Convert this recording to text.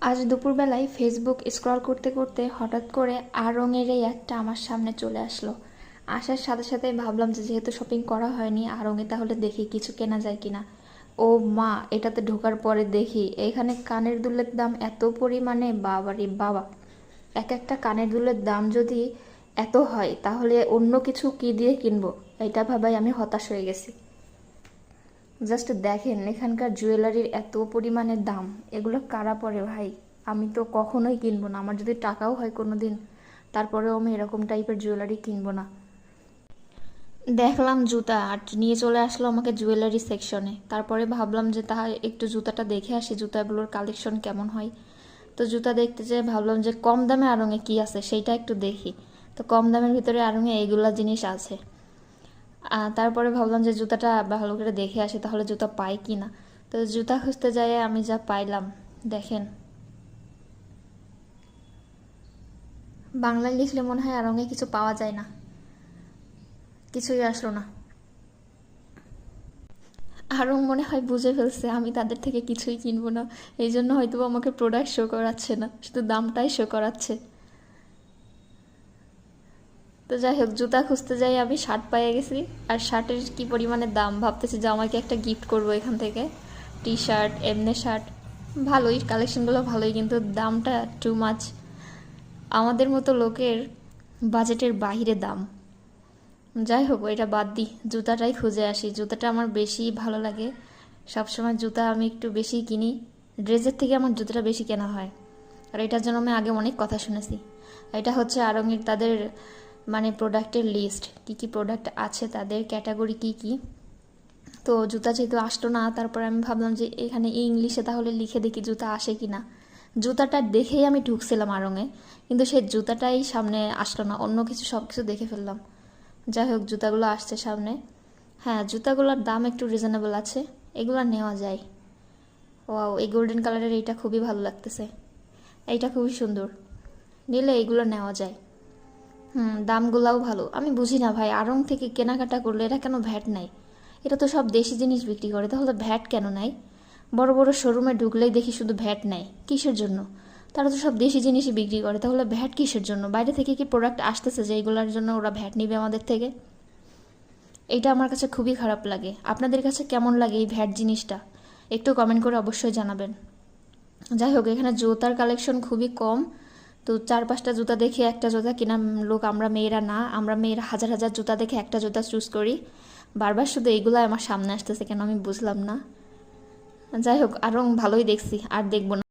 আজ দুপুরবেলায় Facebook scroll করতে করতে হঠাৎ করে আড়ংয়ের এই একটা আমার সামনে চলে আসলো। আসার সাথে সাথে ভাবলাম যে যেহেতু শপিং করা হয়নি আড়ংয়ে, তাহলে দেখি কিছু কেনা যায় কিনা। ও মা, এটাতে ঢোকার পরে দেখি এখানে কানের দুলের দাম এত পরিমাণে, বাবারে বাবা! এক একটা কানের দুলের দাম যদি এত হয় তাহলে অন্য কিছু কি দিয়ে কিনবো, এটা ভাবাই আমি হতাশ হয়ে গেছি। জাস্ট দেখেন এখানকার জুয়েলারির এত পরিমাণে দাম, এগুলো কারা পরে ভাই? আমি তো কখনোই কিনবো না, আমার যদি টাকাও হয় কোনো দিন, তারপরেও আমি এরকম টাইপের জুয়েলারি কিনবো না। দেখলাম জুতা আর নিয়ে চলে আসলো আমাকে জুয়েলারি সেকশনে। তারপরে ভাবলাম যে তাহলে একটু জুতাটা দেখে আসি, জুতাগুলোর কালেকশন কেমন হয়। তো জুতা দেখতে যেয়ে ভাবলাম যে কম দামে আড়ংয়ে কি আছে সেইটা একটু দেখি। তো কম দামের ভিতরে আড়ংয়ে এইগুলা জিনিস আছে। তারপরে ভাবলাম যে জুতাটা ভালো করে দেখে আসি, তাহলে জুতা পাই কি না। তো জুতা খুঁজতে যাই আমি যা পাইলাম দেখেন, বাংলায় লিখলে মনে হয় আড়ংয়ে কিছু পাওয়া যায় না, কিছুই আসলো না। আরও মনে হয় বুঝে ফেলছে আমি তাদের থেকে কিছুই কিনবো না, এই জন্য হয়তো আমাকে প্রোডাক্ট শো করাচ্ছে না, শুধু দামটাই শো করাচ্ছে। তো যাই হোক, জুতা খুঁজতে যাই আমি শার্ট পেয়ে গেছি। আর শার্টের কি পরিমাণে দাম, ভাবতেছি যে আমাকে একটা গিফট করব এখান থেকে। টি শার্ট, এমনি শার্ট ভালোই, কালেকশনগুলো ভালোই, কিন্তু দামটা টু মাচ। আমাদের মতো লোকের বাজেটের বাইরে দাম। যাই হোক, এটা বাদ দিই, জুতাটাই খুঁজে আসি। জুতাটা আমার বেশি ভালো লাগে, সবসময় জুতা আমি একটু বেশি কিনি, ড্রেসের থেকে আমার জুতাটা বেশি কেনা হয়। আর এটার জন্য আমি আগে অনেক কথা শুনেছি। এটা হচ্ছে আড়ংয়ের তাদের মানে প্রোডাক্টের লিস্ট, কি কি প্রোডাক্ট আছে, তাদের ক্যাটাগরি কি কি। তো জুতা যেহেতু আসতো না, তারপর আমি ভাবলাম যে এখানে ইংলিশে তাহলে লিখে দেখি জুতা আসে কি না। জুতাটা দেখেই আমি ঢুকছিলাম আড়ংয়ে, কিন্তু সেই জুতাটাই সামনে আসলো না, অন্য কিছু সব কিছু দেখে ফেললাম। যাই হোক, জুতাগুলো আসছে সামনে। হ্যাঁ, জুতাগুলোর দাম একটু রিজনেবল আছে, এগুলো নেওয়া যায়। ওয়াও, এই গোল্ডেন কালারের এইটা খুবই ভালো লাগতেছে, এইটা খুবই সুন্দর, নিলে এইগুলো নেওয়া যায়। দামগুলাও ভালো। আমি বুঝি না ভাই, আড়ং থেকে কেনাকাটা করলে এরা কেন ভ্যাট নাই? এটা তো সব দেশি জিনিস বিক্রি করে, তাহলে ভ্যাট কেন নাই? বড় বড় শোরুমে ঢুকলেই দেখি শুধু ভ্যাট নেয়, কিসের জন্য? তারা তো সব দেশি জিনিসই বিক্রি করে, তাহলে ভ্যাট কিসের জন্য? বাইরে থেকে কি প্রোডাক্ট আসতেছে যে এইগুলোর জন্য ওরা ভ্যাট নিবে আমাদের থেকে? এইটা আমার কাছে খুবই খারাপ লাগে। আপনাদের কাছে কেমন লাগে এই ভ্যাট জিনিসটা? একটু কমেন্ট করে অবশ্যই জানাবেন। যাই হোক, এখানে জুতার কালেকশন খুবই কম। তো 4-5টা জুতা দেখে একটা জুতা কেনা লোক আমরা মেয়েরা না, আমরা মেয়েরা হাজার হাজার জুতা দেখে একটা জুতা চুজ করি। বারবার শুধু এইগুলাই আমার সামনে আসতেছে কেন আমি বুঝলাম না। যাই হোক, আরও ভালোই দেখছি, আর দেখবো না।